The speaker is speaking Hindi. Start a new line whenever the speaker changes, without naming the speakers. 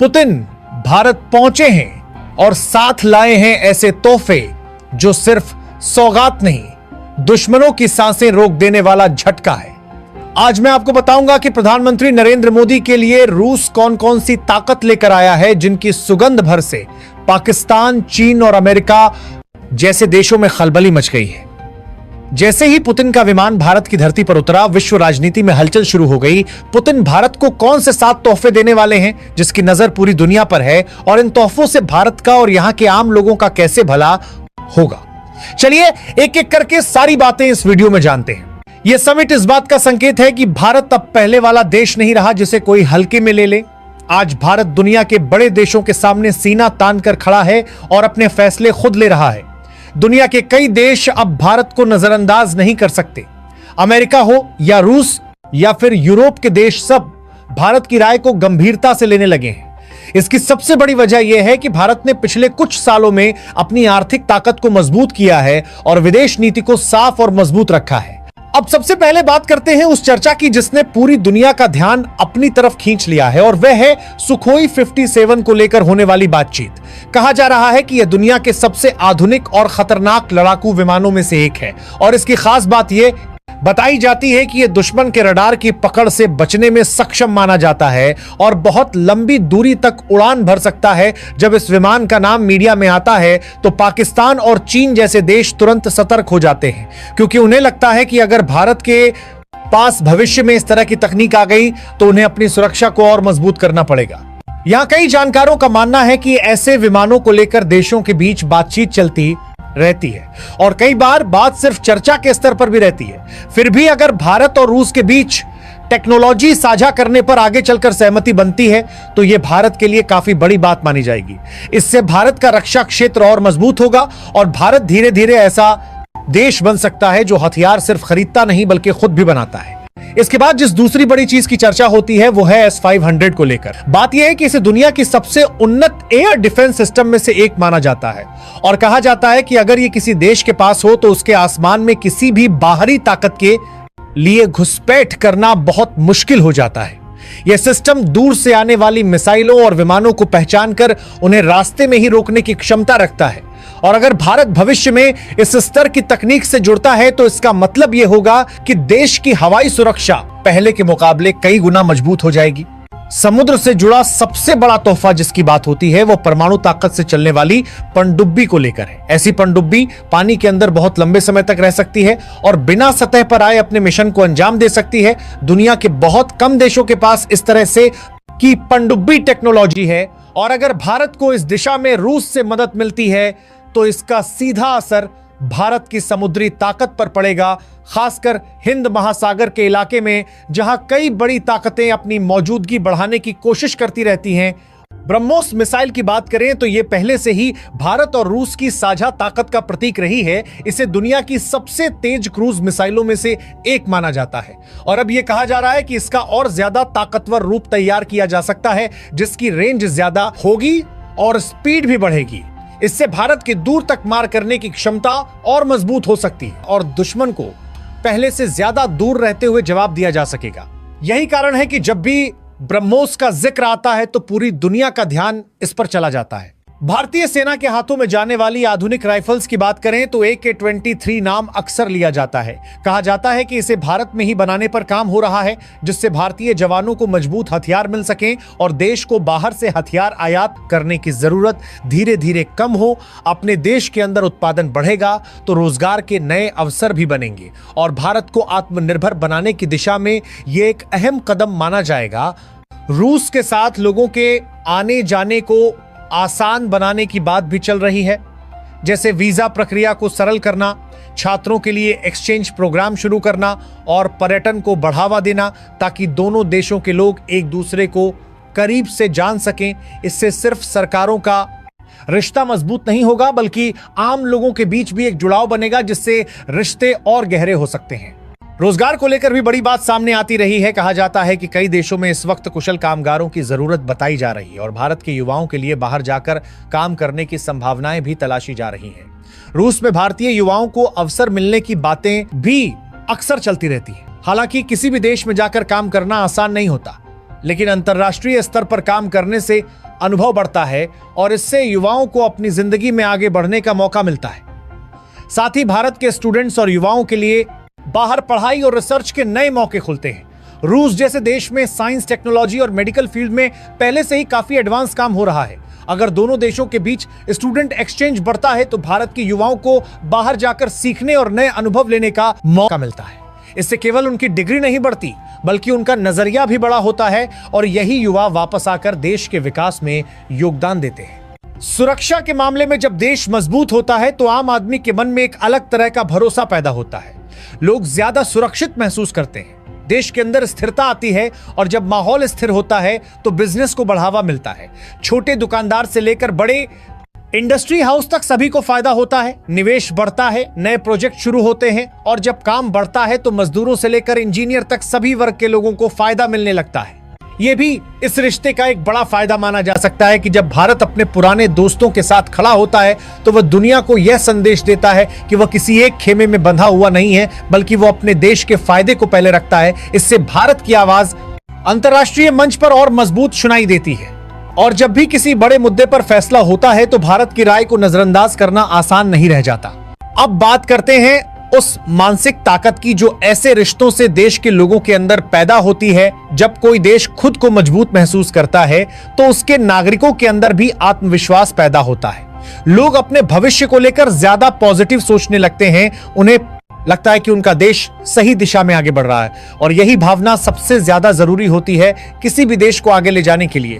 पुतिन भारत पहुंचे हैं और साथ लाए हैं ऐसे तोहफे जो सिर्फ सौगात नहीं, दुश्मनों की सांसें रोक देने वाला झटका है। आज मैं आपको बताऊंगा कि प्रधानमंत्री नरेंद्र मोदी के लिए रूस कौन कौन सी ताकत लेकर आया है, जिनकी सुगंध भर से पाकिस्तान, चीन और अमेरिका जैसे देशों में खलबली मच गई है। जैसे ही पुतिन का विमान भारत की धरती पर उतरा, विश्व राजनीति में हलचल शुरू हो गई। पुतिन भारत को कौन से 7 तोहफे देने वाले हैं, जिसकी नजर पूरी दुनिया पर है, और इन तोहफों से भारत का और यहां के आम लोगों का कैसे भला होगा। चलिए एक एक करके सारी बातें इस वीडियो में जानते हैं। यह समिट इस बात का संकेत है कि भारत अब पहले वाला देश नहीं रहा जिसे कोई हल्के में ले ले। आज भारत दुनिया के बड़े देशों के सामने सीना तान कर खड़ा है और अपने फैसले खुद ले रहा है। दुनिया के कई देश अब भारत को नजरअंदाज नहीं कर सकते। अमेरिका हो या रूस या फिर यूरोप के देश, सब भारत की राय को गंभीरता से लेने लगे हैं। इसकी सबसे बड़ी वजह यह है कि भारत ने पिछले कुछ सालों में अपनी आर्थिक ताकत को मजबूत किया है और विदेश नीति को साफ और मजबूत रखा है। अब सबसे पहले बात करते हैं उस चर्चा की जिसने पूरी दुनिया का ध्यान अपनी तरफ खींच लिया है, और वह है सुखोई 57 को लेकर होने वाली बातचीत। कहा जा रहा है कि यह दुनिया के सबसे आधुनिक और खतरनाक लड़ाकू विमानों में से एक है, और इसकी खास बात यह बताई जाती है कि यह दुश्मन के रडार की पकड़ से बचने में सक्षम माना जाता है और बहुत लंबी दूरी तक उड़ान भर सकता है। जब इस विमान का नाम मीडिया में आता है तो पाकिस्तान और चीन जैसे देश तुरंत सतर्क हो जाते हैं, क्योंकि उन्हें लगता है कि अगर भारत के पास भविष्य में इस तरह की तकनीक आ गई तो उन्हें अपनी सुरक्षा को और मजबूत करना पड़ेगा। यहां कई जानकारों का मानना है कि ऐसे विमानों को लेकर देशों के बीच बातचीत चलती रहती है और कई बार बात सिर्फ चर्चा के स्तर पर भी रहती है। फिर भी अगर भारत और रूस के बीच टेक्नोलॉजी साझा करने पर आगे चलकर सहमति बनती है तो यह भारत के लिए काफी बड़ी बात मानी जाएगी। इससे भारत का रक्षा क्षेत्र और मजबूत होगा और भारत धीरे धीरे ऐसा देश बन सकता है जो हथियार सिर्फ खरीदता नहीं बल्कि खुद भी बनाता है। इसके बाद जिस दूसरी बड़ी चीज की चर्चा होती है वो है S-500 को लेकर। बात यह है कि इसे दुनिया की सबसे उन्नत एयर डिफेंस सिस्टम में से एक माना जाता है और कहा जाता है कि अगर ये किसी देश के पास हो तो उसके आसमान में किसी भी बाहरी ताकत के लिए घुसपैठ करना बहुत मुश्किल हो जाता है। यह सिस्टम दूर से आने वाली मिसाइलों और विमानों को पहचान कर उन्हें रास्ते में ही रोकने की क्षमता रखता है, और अगर भारत भविष्य में इस स्तर की तकनीक से जुड़ता है तो इसका मतलब यह होगा कि देश की हवाई सुरक्षा पहले के मुकाबले कई गुना मजबूत हो जाएगी। समुद्र से जुड़ा सबसे बड़ा तोहफा जिसकी बात होती है वो परमाणु ताकत से चलने वाली पनडुब्बी को लेकर है। ऐसी पनडुब्बी पानी के अंदर बहुत लंबे समय तक रह सकती है और बिना सतह पर आए अपने मिशन को अंजाम दे सकती है। दुनिया के बहुत कम देशों के पास इस तरह से की पनडुब्बी टेक्नोलॉजी है, और अगर भारत को इस दिशा में रूस से मदद मिलती है तो इसका सीधा असर भारत की समुद्री ताकत पर पड़ेगा, खासकर हिंद महासागर के इलाके में जहां कई बड़ी ताकतें अपनी मौजूदगी बढ़ाने की कोशिश करती रहती हैं। ब्रह्मोस मिसाइल की बात करें तो यह पहले से ही भारत और रूस की साझा ताकत का प्रतीक रही है। इसे दुनिया की सबसे तेज क्रूज मिसाइलों में से एक माना जाता है और अब यह कहा जा रहा है कि इसका और ज्यादा ताकतवर रूप तैयार किया जा सकता है, जिसकी रेंज ज्यादा होगी और स्पीड भी बढ़ेगी। इससे भारत के दूर तक मार करने की क्षमता और मजबूत हो सकती है और दुश्मन को पहले से ज्यादा दूर रहते हुए जवाब दिया जा सकेगा। यही कारण है कि जब भी ब्रह्मोस का जिक्र आता है तो पूरी दुनिया का ध्यान इस पर चला जाता है। भारतीय सेना के हाथों में जाने वाली आधुनिक राइफल्स की बात करें तो AK-23 नाम अक्सर लिया जाता है। कहा जाता है कि इसे भारत में ही बनाने पर काम हो रहा है, जिससे भारतीय जवानों को मजबूत हथियार मिल सकें और देश को बाहर से हथियार आयात करने की जरूरत धीरे धीरे कम हो। अपने देश के अंदर उत्पादन बढ़ेगा तो रोजगार के नए अवसर भी बनेंगे और भारत को आत्मनिर्भर बनाने की दिशा में यह एक अहम कदम माना जाएगा। रूस के साथ लोगों के आने जाने को आसान बनाने की बात भी चल रही है, जैसे वीजा प्रक्रिया को सरल करना, छात्रों के लिए एक्सचेंज प्रोग्राम शुरू करना और पर्यटन को बढ़ावा देना, ताकि दोनों देशों के लोग एक दूसरे को करीब से जान सकें। इससे सिर्फ सरकारों का रिश्ता मजबूत नहीं होगा बल्कि आम लोगों के बीच भी एक जुड़ाव बनेगा, जिससे रिश्ते और गहरे हो सकते हैं। रोजगार को लेकर भी बड़ी बात सामने आती रही है। कहा जाता है कि कई देशों में इस वक्त कुशल कामगारों की जरूरत बताई जा रही है और भारत के युवाओं के लिए बाहर जाकर काम करने की संभावनाएं भी तलाशी जा रही हैं। रूस में भारतीय युवाओं को अवसर मिलने की बातें भी अक्सर चलती रहती हैं। हालांकि किसी भी देश में जाकर काम करना आसान नहीं होता, लेकिन अंतर्राष्ट्रीय स्तर पर काम करने से अनुभव बढ़ता है और इससे युवाओं को अपनी जिंदगी में आगे बढ़ने का मौका मिलता है। साथ ही भारत के स्टूडेंट्स और युवाओं के लिए बाहर पढ़ाई और रिसर्च के नए मौके खुलते हैं। रूस जैसे देश में साइंस, टेक्नोलॉजी और मेडिकल फील्ड में पहले से ही काफी एडवांस काम हो रहा है। अगर दोनों देशों के बीच स्टूडेंट एक्सचेंज बढ़ता है तो भारत के युवाओं को बाहर जाकर सीखने और नए अनुभव लेने का मौका मिलता है। इससे केवल उनकी डिग्री नहीं बढ़ती बल्कि उनका नजरिया भी बड़ा होता है और यही युवा वापस आकर देश के विकास में योगदान देते हैं। सुरक्षा के मामले में जब देश मजबूत होता है तो आम आदमी के मन में एक अलग तरह का भरोसा पैदा होता है। लोग ज्यादा सुरक्षित महसूस करते हैं, देश के अंदर स्थिरता आती है और जब माहौल स्थिर होता है तो बिजनेस को बढ़ावा मिलता है। छोटे दुकानदार से लेकर बड़े इंडस्ट्री हाउस तक सभी को फायदा होता है, निवेश बढ़ता है, नए प्रोजेक्ट शुरू होते हैं और जब काम बढ़ता है तो मजदूरों से लेकर इंजीनियर तक सभी वर्ग के लोगों को फायदा मिलने लगता है। यह भी इस रिश्ते का एक बड़ा फायदा माना जा सकता है कि जब भारत अपने पुराने दोस्तों के साथ खड़ा होता है तो वह दुनिया को यह संदेश देता है कि वह किसी एक खेमे में बंधा हुआ नहीं है बल्कि वह अपने देश के फायदे को पहले रखता है। इससे भारत की आवाज अंतर्राष्ट्रीय मंच पर और मजबूत सुनाई देती है और जब भी किसी बड़े मुद्दे पर फैसला होता है तो भारत की राय को नजरअंदाज करना आसान नहीं रह जाता। अब बात करते हैं उस मानसिक ताकत की जो ऐसे रिश्तों से देश के लोगों के अंदर पैदा होती है। जब कोई देश खुद को मजबूत महसूस करता है तो उसके नागरिकों के अंदर भी आत्मविश्वास पैदा होता है। लोग अपने भविष्य को लेकर ज्यादा पॉजिटिव सोचने लगते हैं, उन्हें लगता है कि उनका देश सही दिशा में आगे बढ़ रहा है और यही भावना सबसे ज्यादा जरूरी होती है किसी भी देश को आगे ले जाने के लिए।